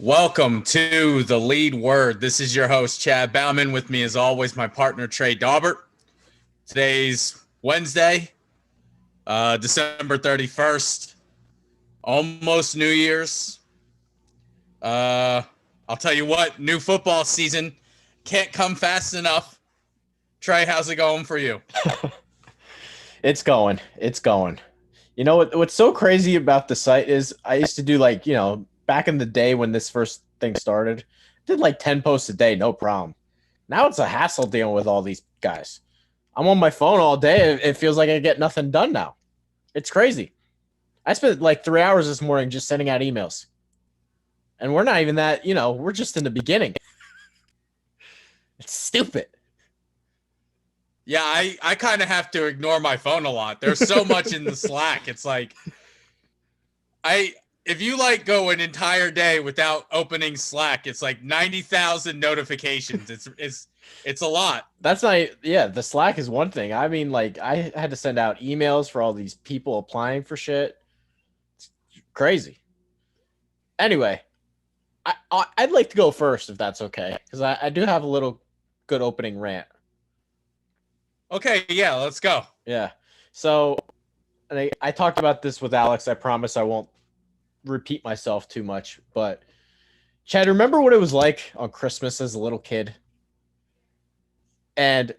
Welcome to The Lead Word. This is your host, Chad Bauman. With me, as always, my partner, Trey Daubert. Today's Wednesday, December 31st, almost New Year's. I'll tell you what, new football season can't come fast enough. Trey, how's it going for you? It's going. You know what's so crazy about the site is I used to do back in the day when this first thing started, did like 10 posts a day, no problem. Now it's a hassle dealing with all these guys. I'm on my phone all day. It feels like I get nothing done now. It's crazy. I spent like 3 hours this morning just sending out emails. And we're not even that, we're just in the beginning. It's stupid. Yeah, I kind of have to ignore my phone a lot. There's so much in the Slack. It's like, if you go an entire day without opening Slack, it's like 90,000 notifications. It's a lot. That's not, the Slack is one thing. I mean, I had to send out emails for all these people applying for shit. It's crazy. Anyway, I'd like to go first if that's okay, because I do have a little good opening rant. Okay, yeah, let's go. Yeah. So I talked about this with Alex. I promise I won't repeat myself too much. But Chad, remember what it was like on Christmas as a little kid? And,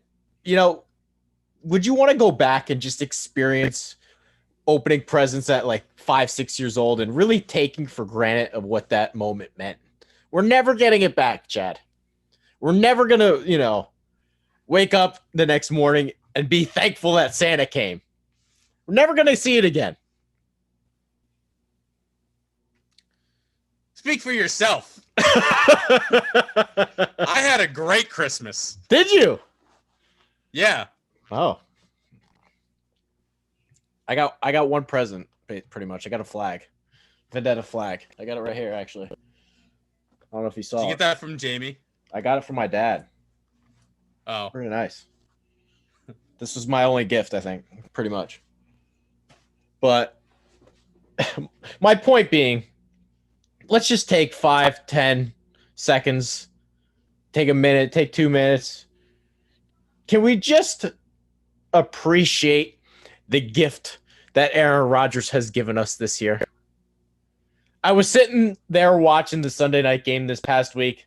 would you want to go back and just experience opening presents at 5, 6 years old and really taking for granted of what that moment meant? We're never getting it back, Chad. We're never going to, wake up the next morning and be thankful that Santa came. We're never going to see it again. Speak for yourself. I had a great Christmas. Did you? Yeah. Oh. I got one present, pretty much. I got a flag. Vendetta flag. I got it right here, actually. I don't know if you saw it. Did you get that from Jamie? I got it from my dad. Oh. Pretty nice. This was my only gift, I think, pretty much. But my point being, let's just take 5, 10 seconds, take a minute, take 2 minutes. Can we just appreciate the gift that Aaron Rodgers has given us this year? I was sitting there watching the Sunday night game this past week,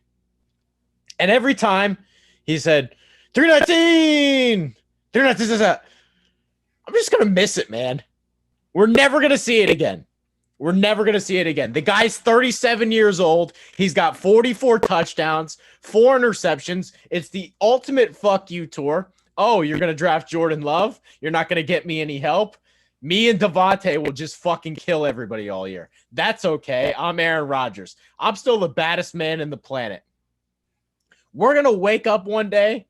and every time he said, 319, 319, I'm just going to miss it, man. We're never going to see it again. We're never going to see it again. The guy's 37 years old. He's got 44 touchdowns, 4 interceptions. It's the ultimate fuck you tour. Oh, you're going to draft Jordan Love? You're not going to get me any help? Me and Devontae will just fucking kill everybody all year. That's okay. I'm Aaron Rodgers. I'm still the baddest man in the planet. We're going to wake up one day,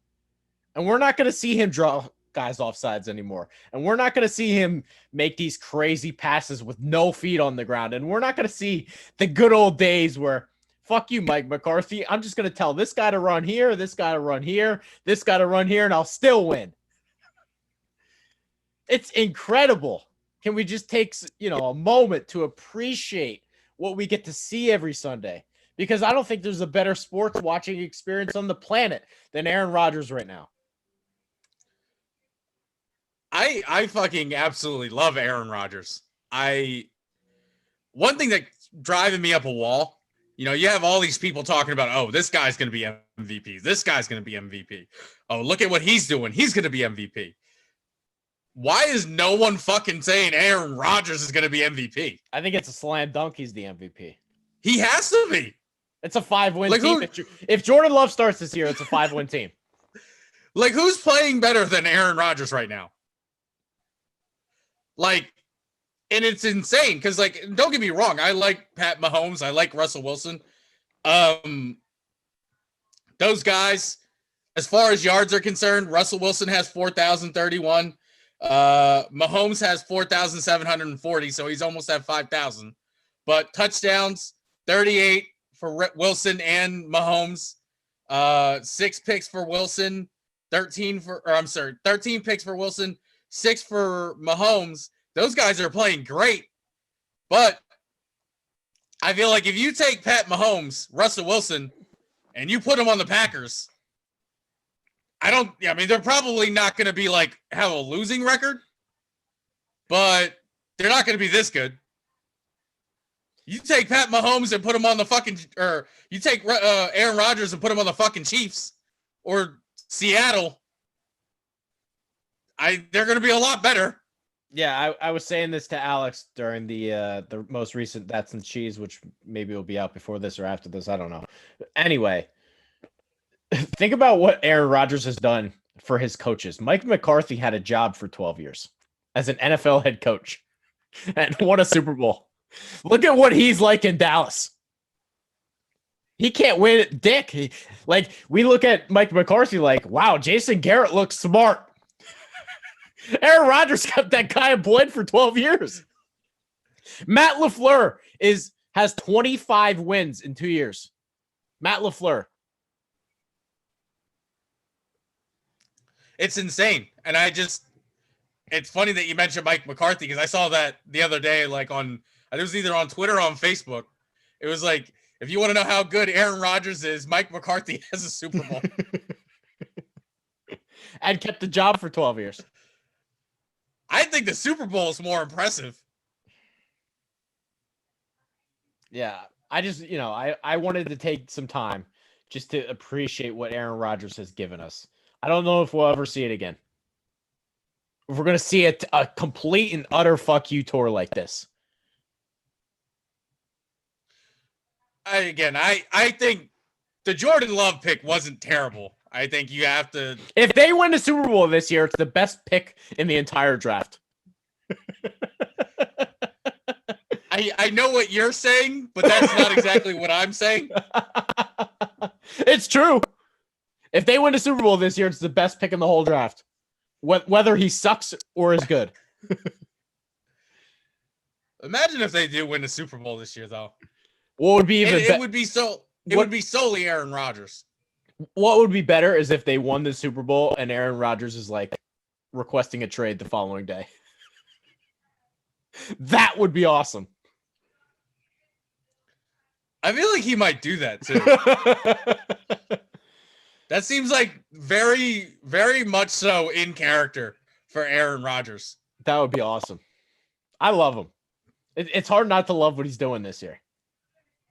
and we're not going to see him draw guys off sides anymore. And we're not going to see him make these crazy passes with no feet on the ground. And we're not going to see the good old days where, fuck you, Mike McCarthy. I'm just going to tell this guy to run here, this guy to run here, this guy to run here, and I'll still win. It's incredible. Can we just take, a moment to appreciate what we get to see every Sunday? Because I don't think there's a better sports watching experience on the planet than Aaron Rodgers right now. I fucking absolutely love Aaron Rodgers. One thing that's driving me up a wall, you have all these people talking about, oh, this guy's going to be MVP. This guy's going to be MVP. Oh, look at what he's doing. He's going to be MVP. Why is no one fucking saying Aaron Rodgers is going to be MVP? I think it's a slam dunk. He's the MVP. He has to be. It's a 5-win team. If Jordan Love starts this year, it's a 5-win team. Who's playing better than Aaron Rodgers right now? And it's insane because, don't get me wrong. I like Pat Mahomes. I like Russell Wilson. Those guys, as far as yards are concerned, Russell Wilson has 4,031. Mahomes has 4,740, so he's almost at 5,000. But touchdowns, 38 for Wilson and Mahomes. 6 picks for Wilson, 13 picks for Wilson, 6 for Mahomes. Those guys are playing great. But I feel like if you take Pat Mahomes, Russell Wilson, and you put them on the Packers, I mean, they're probably not going to be like have a losing record, but they're not going to be this good. You take Pat Mahomes and put him on the fucking, or you take Aaron Rodgers and put him on the fucking Chiefs or Seattle. They're going to be a lot better. Yeah, I was saying this to Alex during the most recent That's and Cheese, which maybe will be out before this or after this. I don't know. Anyway, think about what Aaron Rodgers has done for his coaches. Mike McCarthy had a job for 12 years as an NFL head coach and won a Super Bowl. Look at what he's like in Dallas. He can't win it, dick. We look at Mike McCarthy like, wow, Jason Garrett looks smart. Aaron Rodgers kept that guy employed for 12 years. Matt LaFleur has 25 wins in 2 years. Matt LaFleur. It's insane. And it's funny that you mentioned Mike McCarthy because I saw that the other day, it was either on Twitter or on Facebook. It was like, if you want to know how good Aaron Rodgers is, Mike McCarthy has a Super Bowl. And kept the job for 12 years. I think the Super Bowl is more impressive. Yeah. I wanted to take some time just to appreciate what Aaron Rodgers has given us. I don't know if we'll ever see it again. If we're going to see a complete and utter fuck you tour like this. I think the Jordan Love pick wasn't terrible. I think you have to. If they win the Super Bowl this year, it's the best pick in the entire draft. I know what you're saying, but that's not exactly what I'm saying. It's true. If they win the Super Bowl this year, it's the best pick in the whole draft. Whether he sucks or is good. Imagine if they do win the Super Bowl this year, though. What would be even it would be solely Aaron Rodgers. What would be better is if they won the Super Bowl and Aaron Rodgers is requesting a trade the following day. That would be awesome. I feel like he might do that too. That seems like very, very much so in character for Aaron Rodgers. That would be awesome. I love him. It's hard not to love what he's doing this year.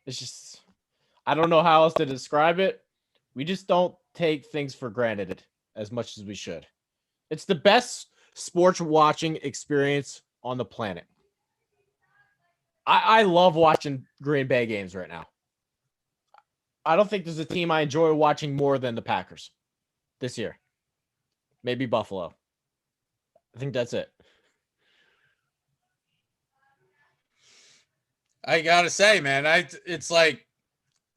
It's just, I don't know how else to describe it. We just don't take things for granted as much as we should. It's the best sports watching experience on the planet. I love watching Green Bay games right now. I don't think there's a team I enjoy watching more than the Packers this year. Maybe Buffalo. I think that's it. I gotta say, man, it's like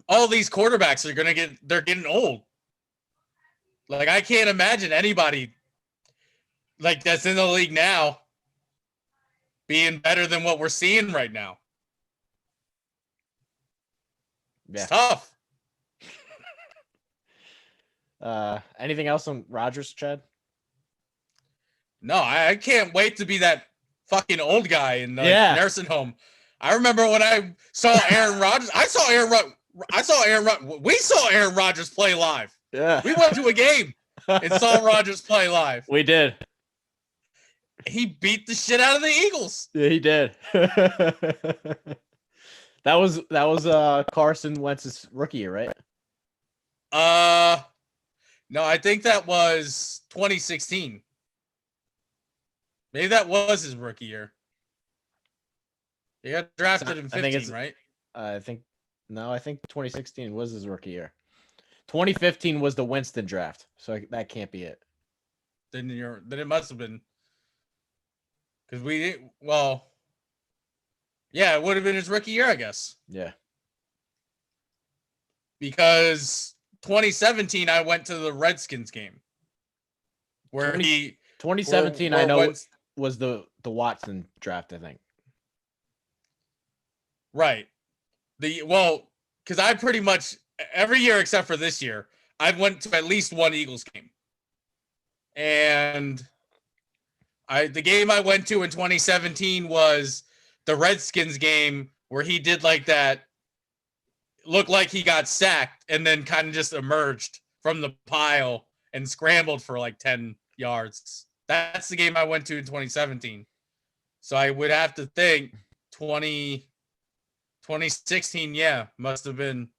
all these quarterbacks they're getting old. Like, I can't imagine anybody like that's in the league now being better than what we're seeing right now. Yeah. It's tough. Anything else on Rodgers, Chad? No, I can't wait to be that fucking old guy in the nursing home. I remember when I saw Aaron Rodgers. We saw Aaron Rodgers play live. Yeah. We went to a game and saw Rodgers play live. We did. He beat the shit out of the Eagles. Yeah, he did. That was Carson Wentz's rookie year, right? No, I think that was 2016. Maybe that was his rookie year. He got drafted in 15, right? I think 2016 was his rookie year. 2015 was the Winston draft, so that can't be it. Then it must have been, because it would have been his rookie year, I guess. Yeah. Because 2017, I went to the Redskins game where 2017, was the Watson draft, I think. Right. Because I pretty much every year except for this year, I've went to at least one Eagles game. And the game I went to in 2017 was the Redskins game where he did like that looked like he got sacked and then kind of just emerged from the pile and scrambled for like 10 yards. That's the game I went to in 2017. So I would have to think 2016, yeah, must have been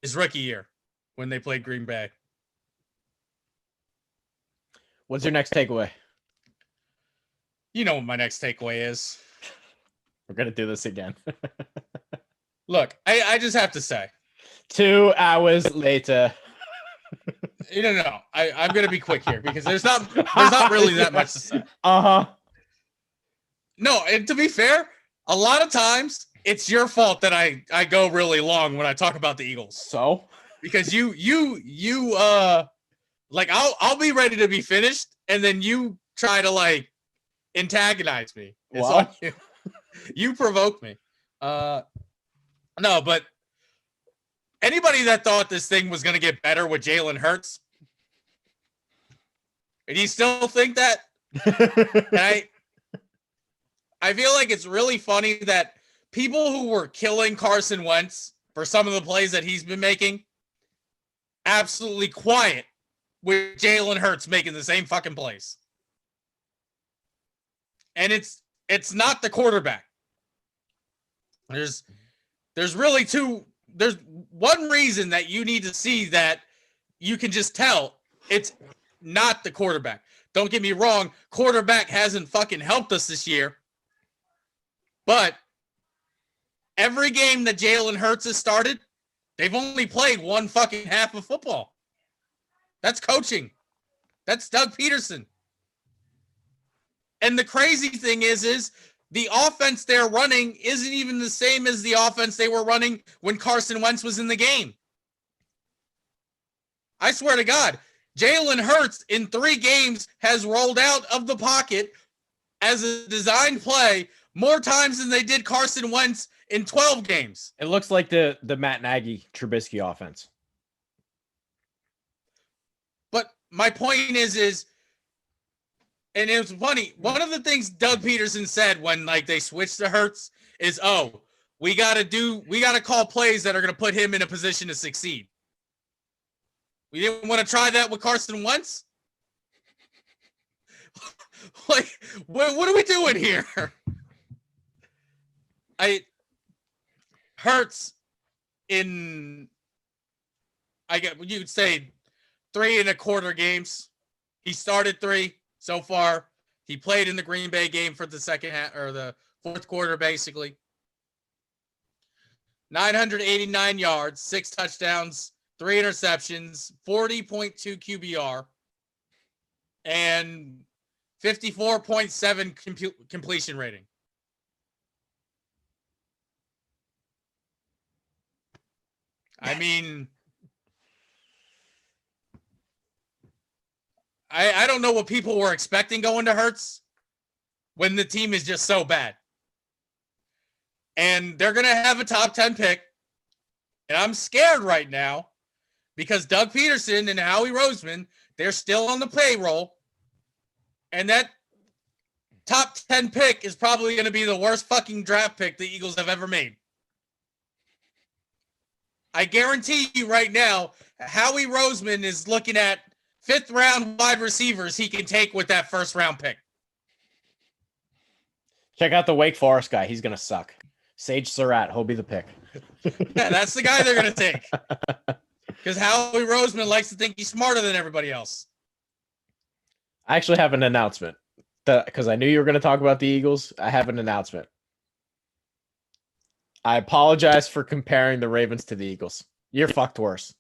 his rookie year when they played Green Bay. What's your next takeaway? You know what my next takeaway is. We're going to do this again. Look, I just have to say. 2 hours later. No. I'm going to be quick here because there's not really that much to say. Uh-huh. No, and to be fair, a lot of times it's your fault that I go really long when I talk about the Eagles. So? Because you like I'll be ready to be finished and then you try to like antagonize me. What? You provoke me. No, but anybody that thought this thing was going to get better with Jalen Hurts, and you still think that? I feel like it's really funny that people who were killing Carson Wentz for some of the plays that he's been making, absolutely quiet with Jalen Hurts making the same fucking plays. And it's not the quarterback. There's one reason that you need to see that you can just tell it's not the quarterback. Don't get me wrong, quarterback hasn't fucking helped us this year. But every game that Jalen Hurts has started, they've only played one fucking half of football. That's coaching. That's Doug Peterson. And the crazy thing is the offense they're running isn't even the same as the offense they were running when Carson Wentz was in the game. I swear to God, Jalen Hurts in 3 games has rolled out of the pocket as a designed play more times than they did Carson Wentz in 12 games. It looks like the Matt Nagy Trubisky offense. But my point is, and it was funny, one of the things Doug Peterson said when like they switched to Hurts is, we got to call plays that are going to put him in a position to succeed. We didn't want to try that with Carson Wentz. Like, what are we doing here? Hurts in, you'd say 3 1/4 games. He started 3 so far. He played in the Green Bay game for the second half or the fourth quarter, basically. 989 yards, 6 touchdowns, 3 interceptions, 40.2 QBR, and 54.7 completion rating. I mean, I don't know what people were expecting going to Hurts when the team is just so bad. And they're going to have a top 10 pick. And I'm scared right now because Doug Peterson and Howie Roseman, they're still on the payroll. And that top 10 pick is probably going to be the worst fucking draft pick the Eagles have ever made. I guarantee you right now, Howie Roseman is looking at 5th round wide receivers he can take with that 1st round pick. Check out the Wake Forest guy. He's going to suck. Sage Surratt, he'll be the pick. Yeah, that's the guy they're going to take. Because Howie Roseman likes to think he's smarter than everybody else. I actually have an announcement. Because I knew you were going to talk about the Eagles. I have an announcement. I apologize for comparing the Ravens to the Eagles. You're fucked worse.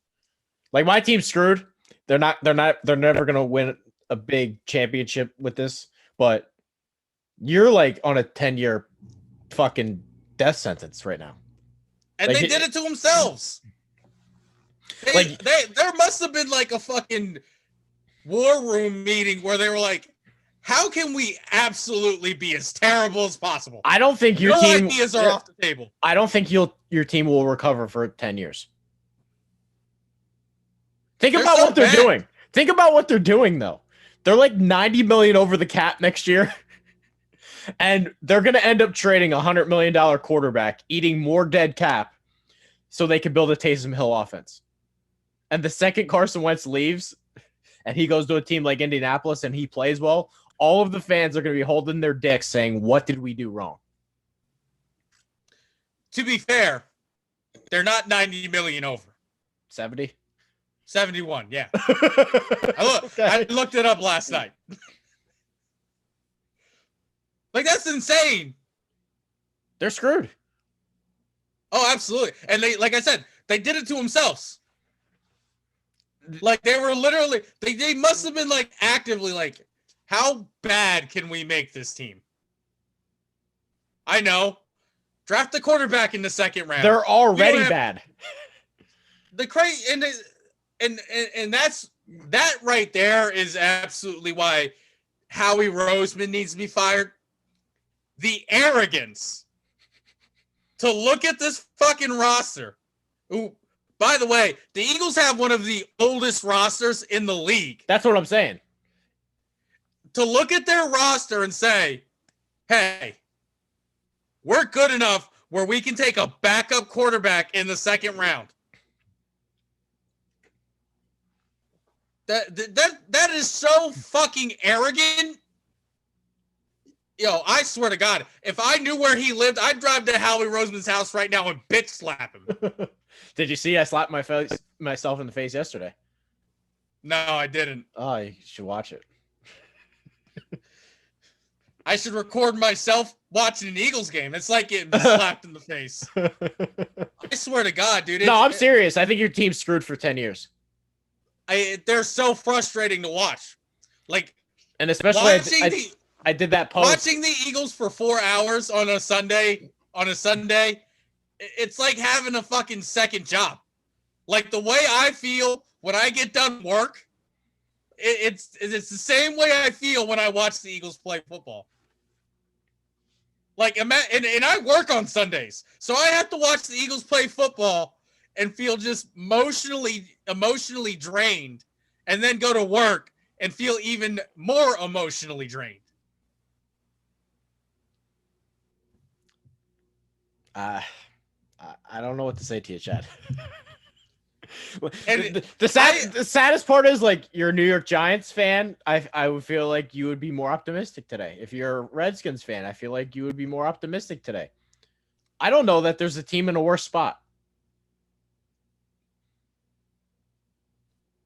Like, my team's screwed. They're never going to win a big championship with this, but you're like on a 10-year fucking death sentence right now. And like, they did it to themselves. There must have been like a fucking war room meeting where they were like, how can we absolutely be as terrible as possible? I don't think your team ideas are off the table. I don't think your team will recover for 10 years. Think about what they're doing. Think about what they're doing, though. They're like $90 million over the cap next year. And they're going to end up trading $100 million quarterback, eating more dead cap, so they can build a Taysom Hill offense. And the second Carson Wentz leaves and he goes to a team like Indianapolis and he plays well, all of the fans are going to be holding their dicks saying, what did we do wrong? To be fair, they're not 90 million over. 70? 71, yeah. I looked it up last night. Like, that's insane. They're screwed. Oh, absolutely. And they, like I said, they did it to themselves. Like, they were literally, they must have been, like, actively, like, how bad can we make this team? I know. Draft the quarterback in the second round. They're already bad. The crazy and that right there is absolutely why Howie Roseman needs to be fired. The arrogance to look at this fucking roster. Ooh, by the way, the Eagles have one of the oldest rosters in the league. That's what I'm saying. To look at their roster and say, hey, we're good enough where we can take a backup quarterback in the second round. That is so fucking arrogant. Yo, I swear to God, if I knew where he lived, I'd drive to Howie Roseman's house right now and bitch slap him. Did you see I slapped myself in the face yesterday? No, I didn't. Oh, you should watch it. I should record myself watching an Eagles game. It's like getting slapped in the face. I swear to God, dude. No, I'm serious. I think your team's screwed for 10 years. They're so frustrating to watch. Like, and especially I did that post. Watching the Eagles for 4 hours on a Sunday, it's like having a fucking second job. Like, the way I feel when I get done work, it's the same way I feel when I watch the Eagles play football. Like, and I work on Sundays, so I have to watch the Eagles play football and feel just emotionally drained, and then go to work and feel even more emotionally drained. I don't know what to say to you, Chad. And the saddest part is, like, you're a New York Giants fan. I would feel like you would be more optimistic today. If you're a Redskins fan, I feel like you would be more optimistic today. I don't know that there's a team in a worse spot.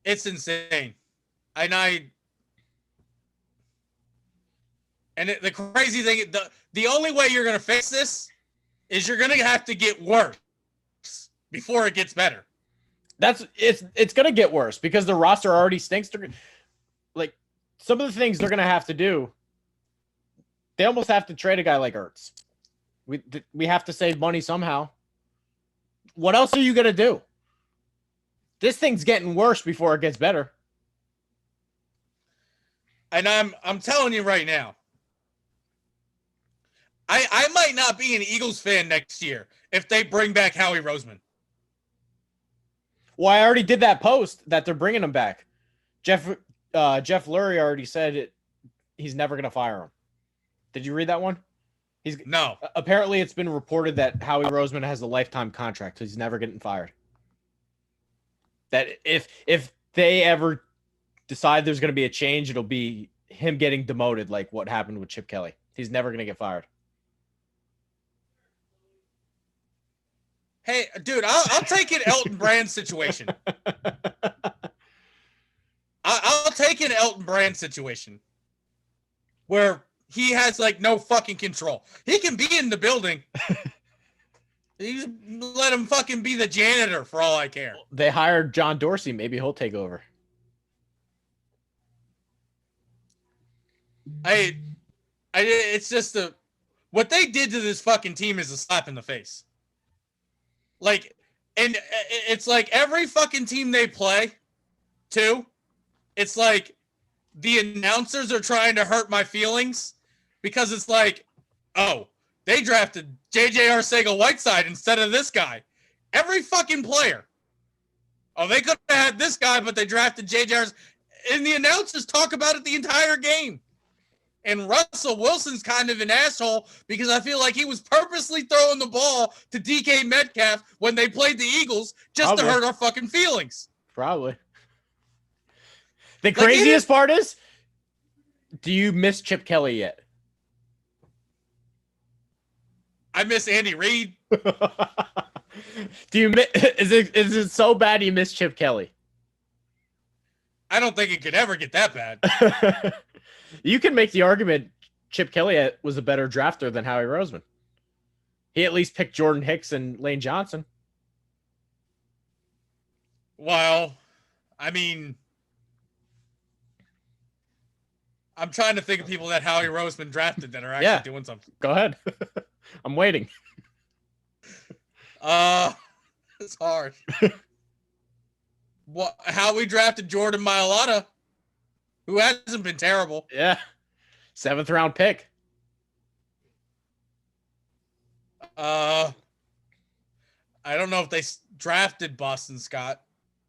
It's insane. The crazy thing, the only way you're going to fix this is you're going to have to get worse before it gets better. It's going to get worse because the roster already stinks. Like, some of the things they're going to have to do, they almost have to trade a guy like Ertz. We have to save money somehow. What else are you going to do? This thing's getting worse before it gets better. And I'm telling you right now, I might not be an Eagles fan next year if they bring back Howie Roseman. Well, I already did that post that they're bringing him back. Jeff Lurie already said he's never going to fire him. Did you read that one? No. Apparently, it's been reported that Howie Roseman has a lifetime contract, so he's never getting fired. That if they ever decide there's going to be a change, it'll be him getting demoted, like what happened with Chip Kelly. He's never going to get fired. Hey, dude, I'll take an Elton Brand situation. I'll take an Elton Brand situation where he has, like, no fucking control. He can be in the building. You let him fucking be the janitor for all I care. They hired John Dorsey. Maybe he'll take over. It's just what they did to this fucking team is a slap in the face. Like, and it's like every fucking team they play, too, it's like the announcers are trying to hurt my feelings because it's like, oh, they drafted J.J. Arcega-Whiteside instead of this guy. Every fucking player. Oh, they could have had this guy, but they drafted J.J. And the announcers talk about it the entire game. And Russell Wilson's kind of an asshole because I feel like he was purposely throwing the ball to DK Metcalf when they played the Eagles just to hurt our fucking feelings. Probably. The craziest part is, do you miss Chip Kelly yet? I miss Andy Reid. Do you miss, is it so bad you miss Chip Kelly? I don't think it could ever get that bad. You can make the argument Chip Kelly was a better drafter than Howie Roseman. He at least picked Jordan Hicks and Lane Johnson. Well, I mean, I'm trying to think of people that Howie Roseman drafted that are actually doing something. Go ahead. I'm waiting. It's hard. How we drafted Jordan Mailata, who hasn't been terrible. Yeah. 7th round pick. I don't know if they drafted Boston Scott.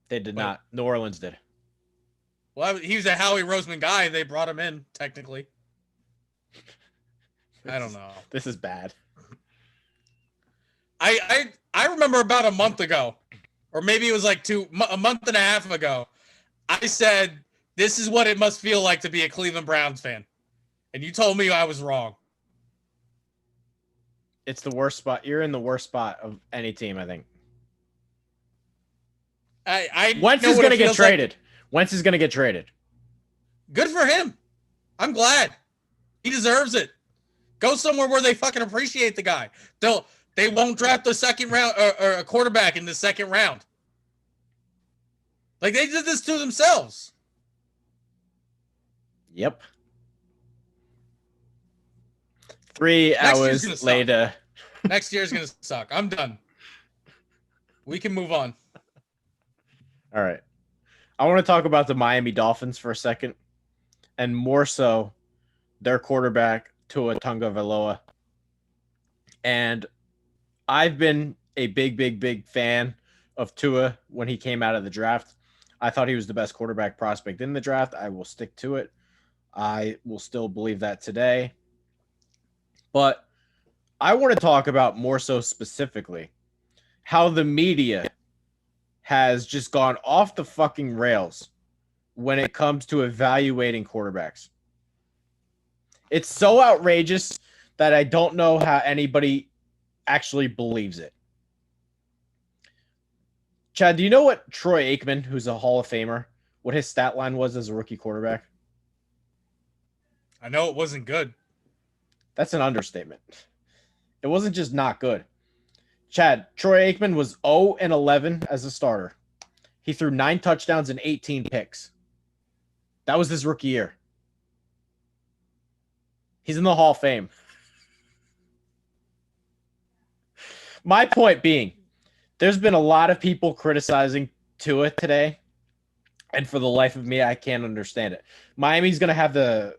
They did not. New Orleans did. Well, he was a Howie Roseman guy. They brought him in, technically. I don't know. This is bad. I remember about a month ago, or maybe it was like a month and a half ago, I said, this is what it must feel like to be a Cleveland Browns fan. And you told me I was wrong. It's the worst spot. You're in the worst spot of any team, I think. Wentz is going to get traded. Wentz is going to get traded. Good for him. I'm glad. He deserves it. Go somewhere where they fucking appreciate the guy. They won't draft a second round or a quarterback in the second round. Like, they did this to themselves. Yep. 3 hours later. Next year's going to suck. I'm done. We can move on. All right. I want to talk about the Miami Dolphins for a second, and more so their quarterback, Tua Tagovailoa. And I've been a big fan of Tua when he came out of the draft. I thought he was the best quarterback prospect in the draft. I will stick to it. I will still believe that today. But I want to talk about more so specifically how the media has just gone off the fucking rails when it comes to evaluating quarterbacks. It's so outrageous that I don't know how anybody actually believes it. Chad, do you know what Troy Aikman, who's a Hall of Famer, what his stat line was as a rookie quarterback? I know it wasn't good. That's an understatement. It wasn't just not good. Chad, Troy Aikman was 0-11 as a starter. He threw 9 touchdowns and 18 picks. That was his rookie year. He's in the Hall of Fame. My point being, there's been a lot of people criticizing Tua today, and for the life of me, I can't understand it. Miami's going to have the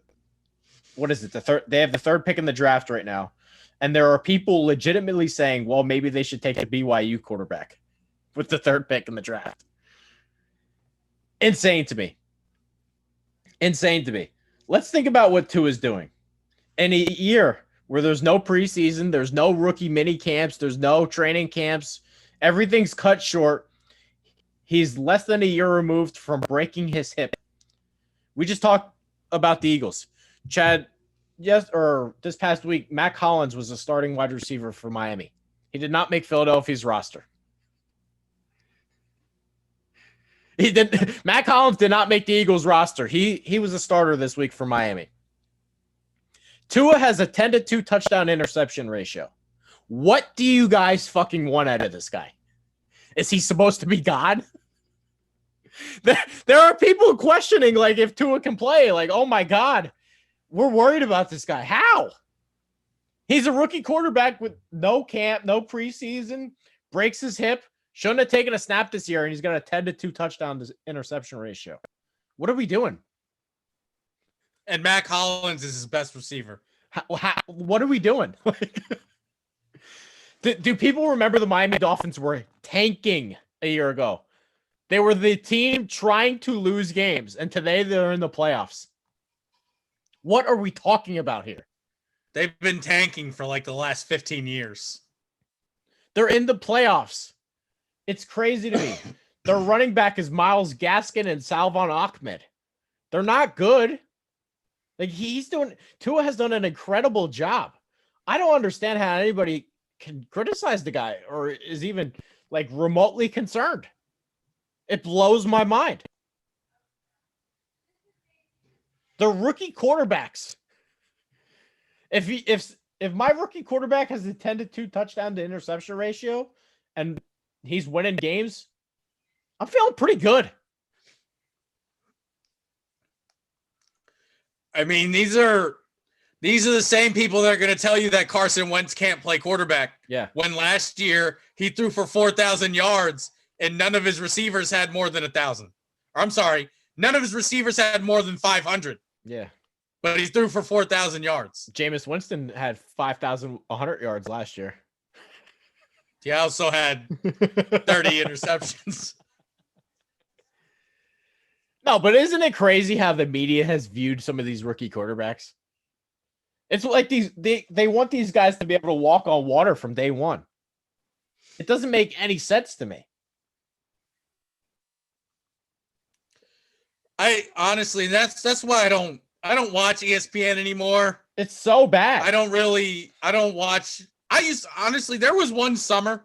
third. They have the 3rd pick in the draft right now, and there are people legitimately saying, well, maybe they should take a BYU quarterback with the 3rd pick in the draft. Insane to me. Let's think about what Tua is doing. In a year where there's no preseason, there's no rookie mini camps, there's no training camps, everything's cut short. He's less than a year removed from breaking his hip. We just talked about the Eagles. Chad, this past week, Mac Hollins was a starting wide receiver for Miami. He did not make Philadelphia's roster. Mac Hollins did not make the Eagles roster. He was a starter this week for Miami. Tua has a 10-2 touchdown interception ratio. What do you guys fucking want out of this guy? Is he supposed to be God? There are people questioning, like, if Tua can play. Like, oh my God, we're worried about this guy. How? He's a rookie quarterback with no camp, no preseason, breaks his hip, shouldn't have taken a snap this year, and he's got a 10-2 touchdown to interception ratio. What are we doing? And Mac Hollins is his best receiver. What are we doing? Do people remember the Miami Dolphins were tanking a year ago? They were the team trying to lose games, and today they're in the playoffs. What are we talking about here? They've been tanking for like the last 15 years. They're in the playoffs. It's crazy to me. Their running back is Myles Gaskin and Salvon Ahmed. They're not good. Like Tua has done an incredible job. I don't understand how anybody can criticize the guy or is even like remotely concerned. It blows my mind. The rookie quarterbacks. If my rookie quarterback has a 10-2 touchdown to interception ratio and he's winning games, I'm feeling pretty good. I mean, these are the same people that are going to tell you that Carson Wentz can't play quarterback. Yeah. When last year he threw for 4,000 yards and none of his receivers had more than 1,000. Or I'm sorry, none of his receivers had more than 500. Yeah. But he threw for 4,000 yards. Jameis Winston had 5,100 yards last year. He also had 30 interceptions. No, but isn't it crazy how the media has viewed some of these rookie quarterbacks? It's like they want these guys to be able to walk on water from day one. It doesn't make any sense to me. I honestly, that's why I don't watch ESPN anymore. It's so bad. I don't watch. Honestly, there was one summer,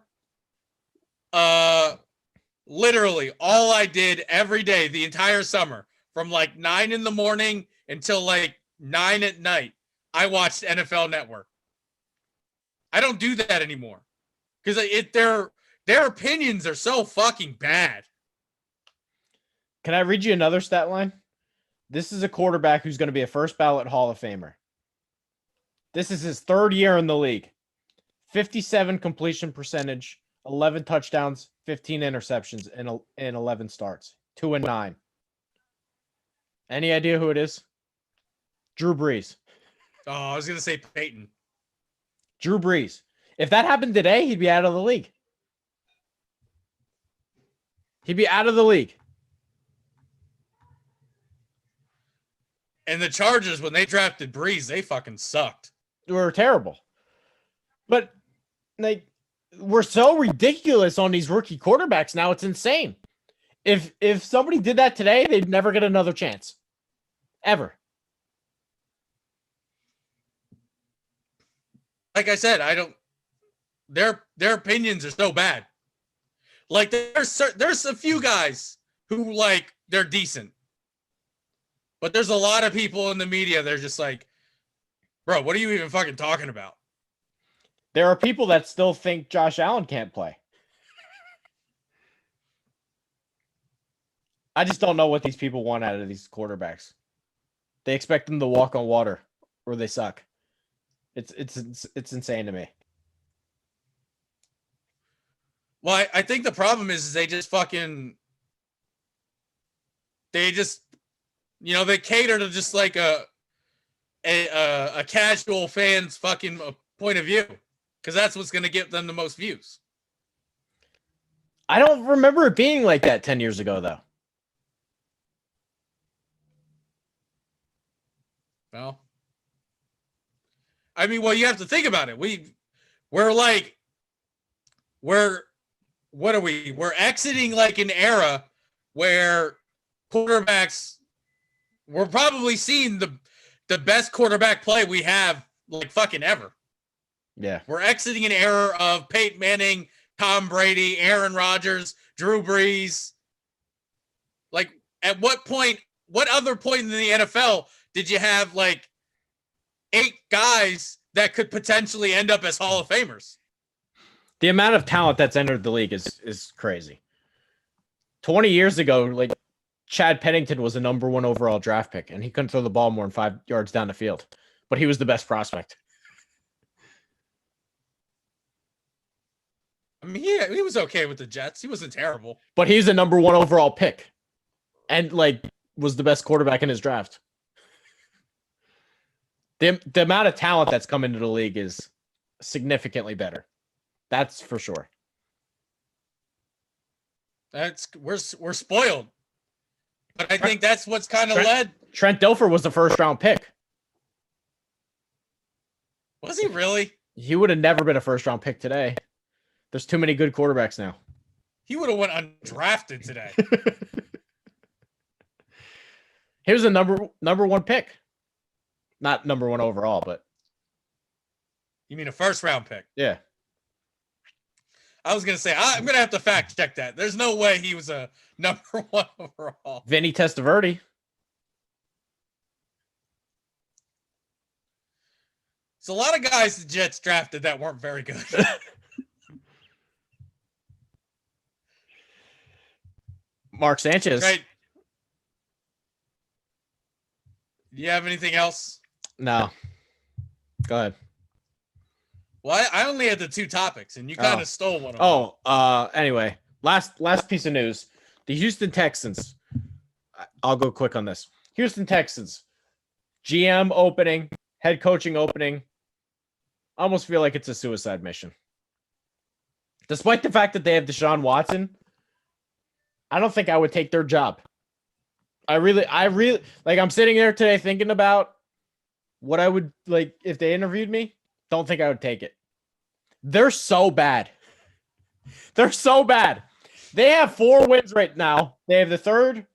literally all I did every day, the entire summer, from like 9 a.m. until like 9 p.m, I watched NFL Network. I don't do that anymore because their opinions are so fucking bad. Can I read you another stat line? This is a quarterback who's going to be a first ballot Hall of Famer. This is his third year in the league. 57 completion percentage, 11 touchdowns, 15 interceptions in 11 starts. 2-9. Any idea who it is? Drew Brees. Oh, I was going to say Peyton. Drew Brees. If that happened today, he'd be out of the league. He'd be out of the league. And the Chargers, when they drafted Brees, they fucking sucked. They were terrible. But we're so ridiculous on these rookie quarterbacks now. It's insane. If somebody did that today, they'd never get another chance. Ever. Like I said, their opinions are so bad. Like there's a few guys who like they're decent. But there's a lot of people in the media, they're just like, bro, what are you even fucking talking about? There are people that still think Josh Allen can't play. I just don't know what these people want out of these quarterbacks. They expect them to walk on water or they suck. It's insane to me. Well, I think the problem is they just they cater to just like a casual fan's fucking point of view because that's what's going to get them the most views. I don't remember it being like that 10 years ago, though. Well, I mean, you have to think about it. We're exiting like an era where quarterbacks. We're probably seeing the best quarterback play we have like fucking ever. Yeah. We're exiting an era of Peyton Manning, Tom Brady, Aaron Rodgers, Drew Brees. Like at what other point in the NFL did you have like 8 guys that could potentially end up as Hall of Famers? The amount of talent that's entered the league is crazy. 20 years ago, like Chad Pennington was a number 1 overall draft pick, and he couldn't throw the ball more than 5 yards down the field. But he was the best prospect. I mean, he was okay with the Jets. He wasn't terrible. But he's a number 1 overall pick, and like was the best quarterback in his draft. The amount of talent that's come into the league is significantly better. That's for sure. We're spoiled. But I think that's what's kind of led. Trent Dilfer was the first round pick. Was he really? He would have never been a first-round pick today. There's too many good quarterbacks now. He would have went undrafted today. He was a number one pick. Not number one overall, but. You mean a first-round pick? Yeah. I was going to say, I'm going to have to fact check that. There's no way he was a number one overall. Vinny Testaverde. It's a lot of guys the Jets drafted that weren't very good. Mark Sanchez. Right. Do you have anything else? No. Go ahead. Well, I only had the two topics, and you kind of stole one of them. Anyway, last piece of news. The Houston Texans. I'll go quick on this. Houston Texans. GM opening, head coaching opening. I almost feel like it's a suicide mission. Despite the fact that they have Deshaun Watson, I don't think I would take their job. I really, like, I'm sitting there today thinking about what I would, like, if they interviewed me. Don't think I would take it. They're so bad. They're so bad. They have 4 wins right now. They have the 3rd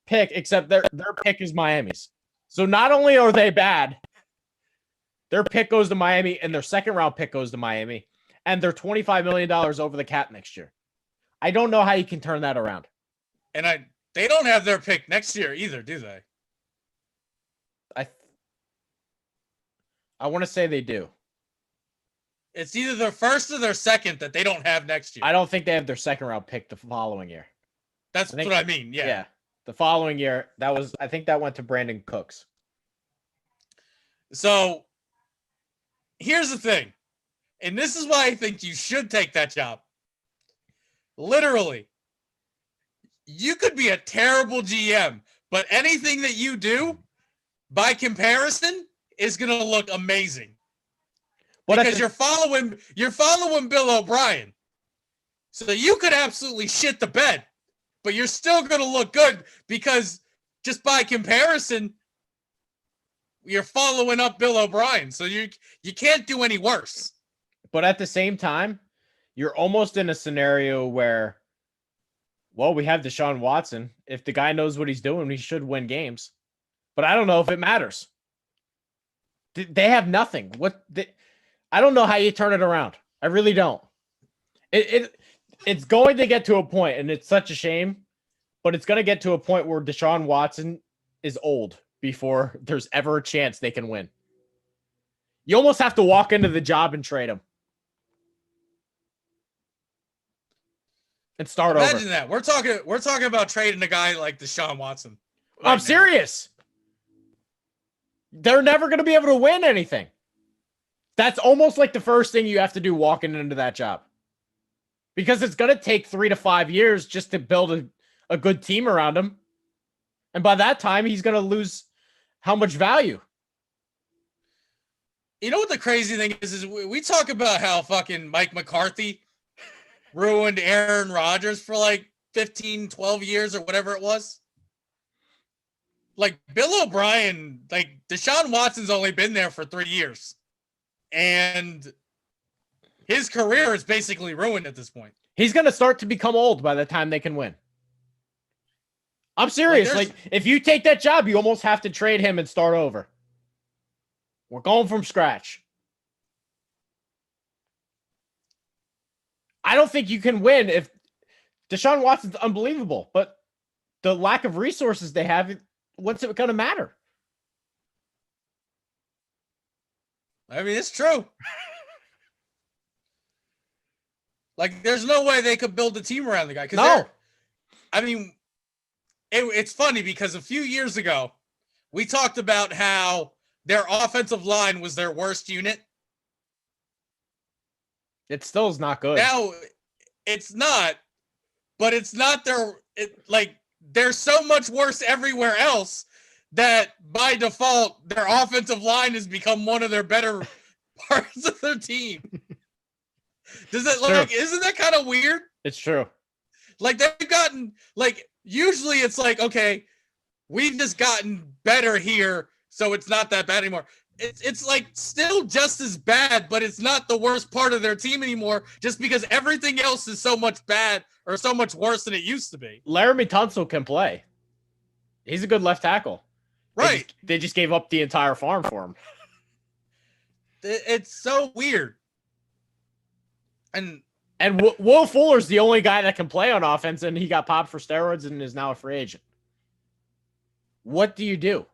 pick, except their pick is Miami's. So not only are they bad, their pick goes to Miami, and their 2nd-round pick goes to Miami, and they're $25 million over the cap next year. I don't know how you can turn that around. And they don't have their pick next year either, do they? I want to say they do. It's either their first or their second that they don't have next year. I don't think they have their 2nd-round pick the following year. That's what I mean. Yeah. The following year, I think that went to Brandon Cooks. So here's the thing. And this is why I think you should take that job. Literally, you could be a terrible GM, but anything that you do, by comparison, is going to look amazing. Because you're following Bill O'Brien. So you could absolutely shit the bed, but you're still going to look good because just by comparison, you're following up Bill O'Brien. So you can't do any worse. But at the same time, you're almost in a scenario where, well, we have Deshaun Watson. If the guy knows what he's doing, he should win games. But I don't know if it matters. They have nothing. I don't know how you turn it around. I really don't. It's going to get to a point, and it's such a shame, but it's going to get to a point where Deshaun Watson is old before there's ever a chance they can win. You almost have to walk into the job and trade him. And start over. Imagine that. We're talking about trading a guy like Deshaun Watson. I'm serious. They're never going to be able to win anything. That's almost like the first thing you have to do walking into that job. Because it's going to take 3 to 5 years just to build a good team around him. And by that time, he's going to lose how much value? You know what the crazy thing is we talk about how fucking Mike McCarthy ruined Aaron Rodgers for like 15, 12 years or whatever it was. Like Bill O'Brien, like Deshaun Watson's only been there for 3 years. And his career is basically ruined at this point. He's going to start to become old by the time they can win. I'm serious. Like, if you take that job, you almost have to trade him and start over. We're going from scratch. I don't think you can win if Deshaun Watson's unbelievable, but the lack of resources they have, what's it going to matter? I mean, it's true. Like, there's no way they could build a team around the guy. No. I mean, it's funny because a few years ago, we talked about how their offensive line was their worst unit. It still is not good. Now, it's not, but it's not they're so much worse everywhere else that by default, their offensive line has become one of their better parts of their team. Isn't that kind of weird? It's true. Like they've gotten, like, usually it's like, okay, we've just gotten better here, so it's not that bad anymore. it's like still just as bad, but it's not the worst part of their team anymore, just because everything else is so much bad or so much worse than it used to be. Laramie Tunsil can play. He's a good left tackle. Right. They just gave up the entire farm for him. It's so weird. And Will Fuller's the only guy that can play on offense, and he got popped for steroids and is now a free agent. What do you do?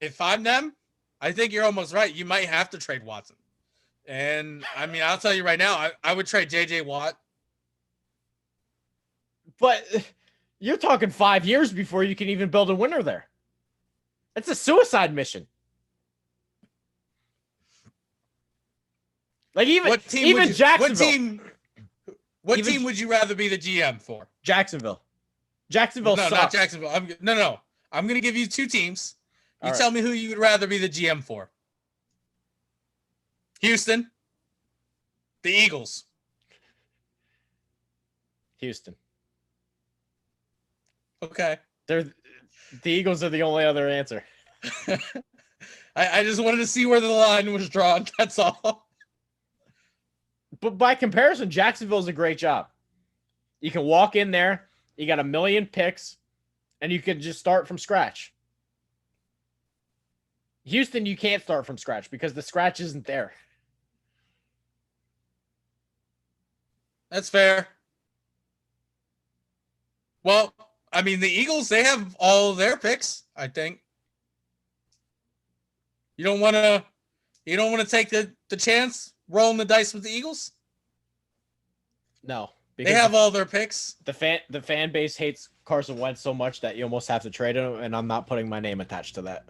If I'm them, I think you're almost right. You might have to trade Watson. And, I mean, I'll tell you right now, I would trade J.J. Watt. But you're talking 5 years before you can even build a winner there. It's a suicide mission. Like Jacksonville. What team would you rather be the GM for? Jacksonville. Jacksonville No, sucks. not Jacksonville. No. I'm going to give you two teams. You All tell me who you would rather be the GM for. Houston. The Eagles. Houston. Okay. The Eagles are the only other answer. I just wanted to see where the line was drawn. That's all. But by comparison, Jacksonville's a great job. You can walk in there, you got 1 million picks, and you can just start from scratch. Houston, you can't start from scratch because the scratch isn't there. That's fair. Well, I mean, the Eagles, they have all their picks, I think. You don't want to take the chance rolling the dice with the Eagles? No. They have all their picks. The fan base hates Carson Wentz so much that you almost have to trade him, and I'm not putting my name attached to that.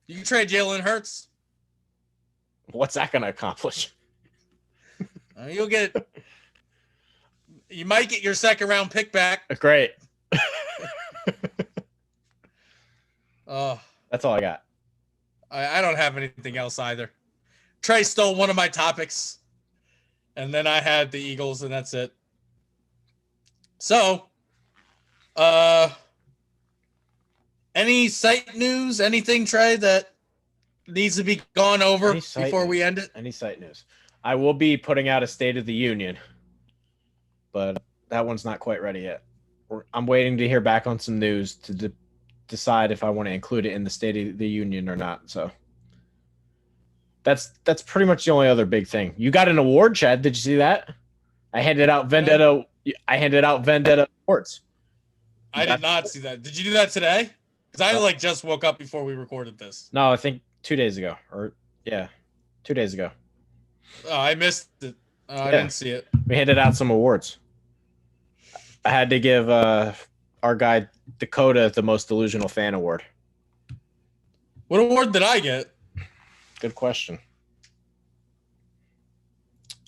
You can trade Jalen Hurts. What's that going to accomplish? You might get your second round pick back. Great. Oh, that's all I got. I don't have anything else either. Trey stole one of my topics, and then I had the Eagles, and that's it. So, any site news, anything, Trey, that needs to be gone over before we end it? Any site news? I will be putting out a State of the Union, but that one's not quite ready yet. I'm waiting to hear back on some news to decide if I want to include it in the State of the Union or not. So that's pretty much the only other big thing. You got an award, Chad. Did you see that? I handed out Vendetta. I handed out Vendetta awards. I did not see that. Did you do that today? Because I just woke up before we recorded this. No, I think 2 days ago. 2 days ago. Oh, I missed it. I didn't see it. We handed out some awards. I had to give our guy Dakota the most delusional fan award. What award did I get? Good question.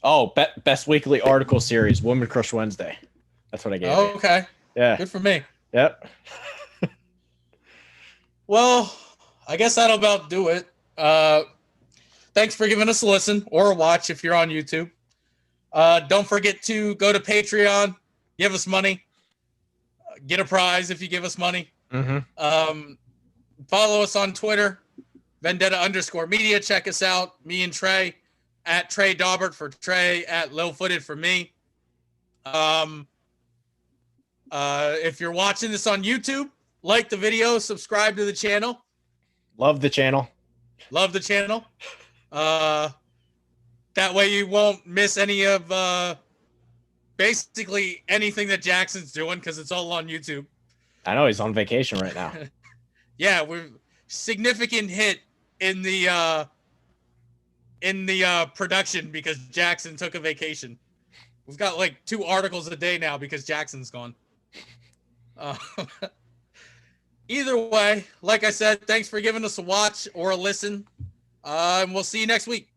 Oh, best weekly article series, Woman Crush Wednesday. That's what I gave. Oh, okay. Yeah. Good for me. Yep. Well, I guess that'll about do it. Thanks for giving us a listen or a watch if you're on YouTube. Don't forget to go to Patreon, give us money, get a prize if you give us money. Mm-hmm. Follow us on Twitter, Vendetta_media. Check us out. Me and Trey at Trey Daubert for Trey, at Low Footed for me. If you're watching this on YouTube, like the video, subscribe to the channel. Love the channel. That way you won't miss any of basically anything that Jackson's doing because it's all on YouTube. I know he's on vacation right now. Yeah, we're significant hit in the production because Jackson took a vacation. We've got like 2 articles a day now because Jackson's gone. Either way, like I said, thanks for giving us a watch or a listen. And we'll see you next week.